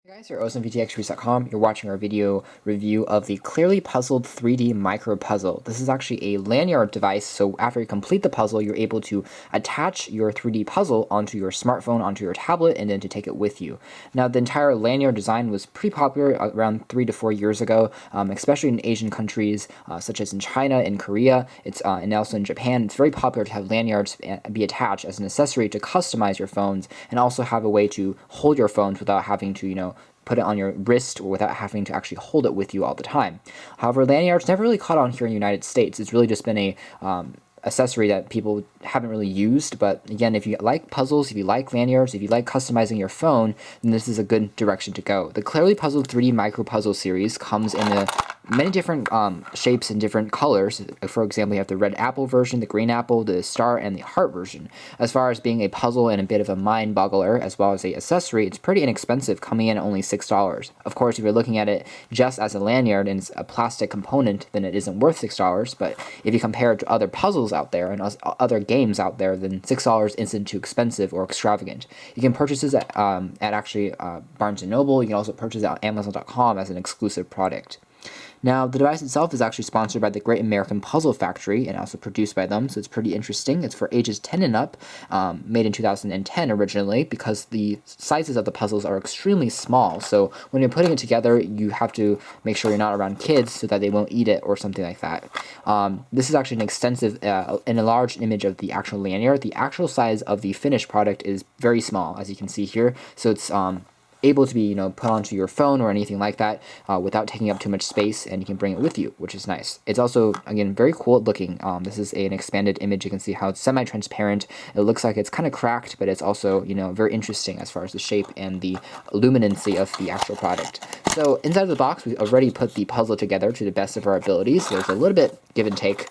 Hey guys, you're OSMVTExperts.com. You're watching our video review of the Clearly Puzzled 3D Micro Puzzle. This is actually a lanyard device, so after you complete the puzzle, you're able to attach your 3D puzzle onto your smartphone, onto your tablet, and then to take it with you. Now, the entire lanyard design was pretty popular around 3 to 4 years ago, especially in Asian countries such as in China and Korea, and also in Japan. It's very popular to have lanyards be attached as an accessory to customize your phones and also have a way to hold your phones without having to, put it on your wrist or without having to actually hold it with you all the time. However, lanyards never really caught on here in the United States. It's really just been a accessory that people haven't really used. But again, if you like puzzles, if you like lanyards, if you like customizing your phone, then this is a good direction to go. The Clearly Puzzled 3D Micro Puzzle series comes in many different shapes and different colors. For example, you have the red apple version, the green apple, the star, and the heart version. As far as being a puzzle and a bit of a mind boggler, as well as a accessory, it's pretty inexpensive, coming in at only $6. Of course, if you're looking at it just as a lanyard and it's a plastic component, then it isn't worth $6. But if you compare it to other puzzles out there and other games out there, then $6 isn't too expensive or extravagant. You can purchase this at actually Barnes & Noble. You can also purchase it on Amazon.com as an exclusive product. Now, the device itself is actually sponsored by the Great American Puzzle Factory and also produced by them, so it's pretty interesting. It's for ages 10 and up, made in 2010 originally, because the sizes of the puzzles are extremely small. So when you're putting it together, you have to make sure you're not around kids so that they won't eat it or something like that. This is actually an extensive and a large image of the actual lanyard. The actual size of the finished product is very small, as you can see here. So it's able to be put onto your phone or anything like that without taking up too much space, and you can bring it with you, which is nice. It's also, again, very cool looking. This is an expanded image. You can see how it's semi-transparent. It looks like it's kind of cracked, but it's also very interesting as far as the shape and the luminancy of the actual product. So inside of the box, we already put the puzzle together to the best of our abilities. There's a little bit give and take,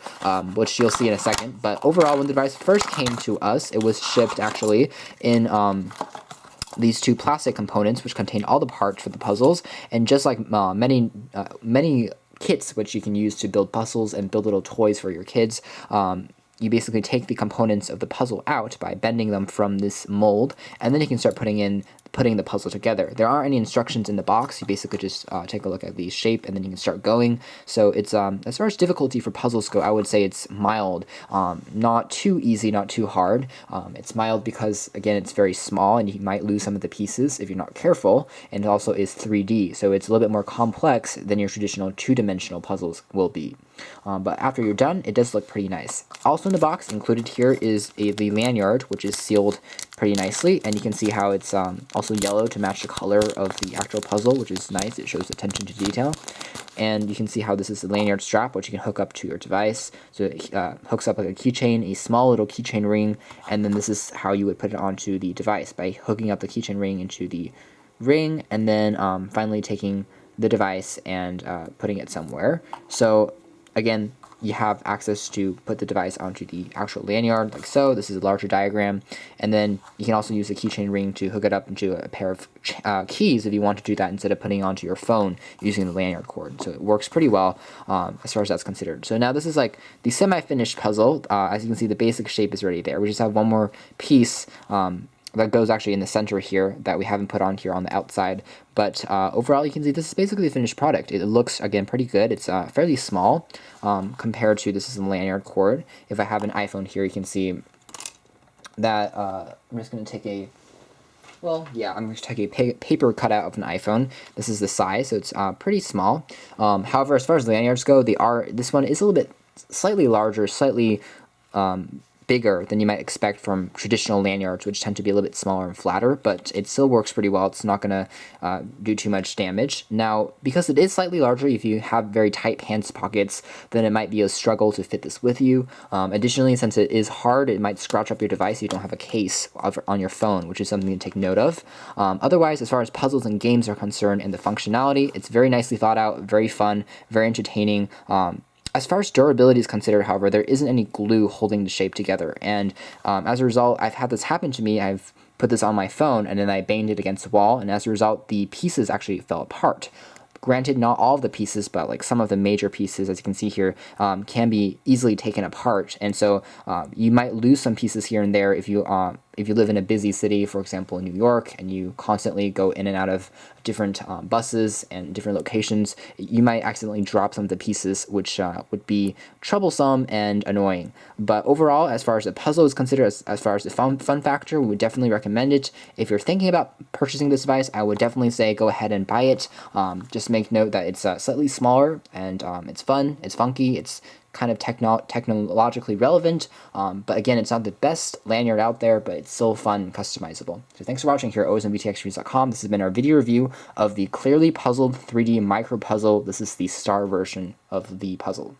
which you'll see in a second, but overall, when the device first came to us, it was shipped actually in these two plastic components, which contain all the parts for the puzzles, and just like many kits which you can use to build puzzles and build little toys for your kids, you basically take the components of the puzzle out by bending them from this mold, and then you can start putting the puzzle together. There aren't any instructions in the box. You basically just take a look at the shape and then you can start going. So it's as far as difficulty for puzzles go, I would say it's mild. Not too easy, not too hard. It's mild because, again, it's very small and you might lose some of the pieces if you're not careful, and it also is 3D, so it's a little bit more complex than your traditional two-dimensional puzzles will be. But after you're done, it does look pretty nice. Also in the box included here is the lanyard, which is sealed pretty nicely, and you can see how it's also yellow to match the color of the actual puzzle, which is nice. It shows attention to detail. And you can see how this is a lanyard strap, which you can hook up to your device. So it hooks up like a keychain, a small little keychain ring, and then this is how you would put it onto the device, by hooking up the keychain ring into the ring, and then finally taking the device and putting it somewhere. So again, you have access to put the device onto the actual lanyard, like so. This is a larger diagram. And then you can also use the keychain ring to hook it up into a pair of keys if you want to do that instead of putting it onto your phone using the lanyard cord. So it works pretty well as far as that's considered. So now this is like the semi-finished puzzle. As you can see, the basic shape is already there. We just have one more piece that goes actually in the center here that we haven't put on here on the outside. But overall, you can see this is basically the finished product. It looks, again, pretty good. It's fairly small compared to, this is a lanyard cord. If I have an iPhone here, you can see that I'm just going to take a, I'm going to take a paper cutout of an iPhone. This is the size, so it's pretty small. However, as far as lanyards go, this one is a little bit slightly larger, slightly bigger than you might expect from traditional lanyards, which tend to be a little bit smaller and flatter, but it still works pretty well. It's not going to do too much damage. Now, because it is slightly larger, if you have very tight pants pockets, then it might be a struggle to fit this with you. Additionally, since it is hard, it might scratch up your device if you don't have a case on your phone, which is something to take note of. Otherwise, as far as puzzles and games are concerned and the functionality, it's very nicely thought out, very fun, very entertaining. As far as durability is considered, however, there isn't any glue holding the shape together, and as a result, I've had this happen to me. I've put this on my phone, and then I banged it against the wall, and as a result, the pieces actually fell apart. Granted, not all of the pieces, but like some of the major pieces, as you can see here, can be easily taken apart, and so you might lose some pieces here and there if you if you live in a busy city, for example, in New York, and you constantly go in and out of different buses and different locations, you might accidentally drop some of the pieces, which would be troublesome and annoying. But overall, as far as the puzzle is considered, as far as the fun factor, we would definitely recommend it. If you're thinking about purchasing this device, I would definitely say go ahead and buy it. Just make note that it's slightly smaller, and it's fun, it's funky, it's kind of technologically relevant, but again, it's not the best lanyard out there, but it's still fun and customizable. So thanks for watching here at osmbtxreviews.com. This has been our video review of the Clearly Puzzled 3D Micro Puzzle. This is the star version of the puzzle.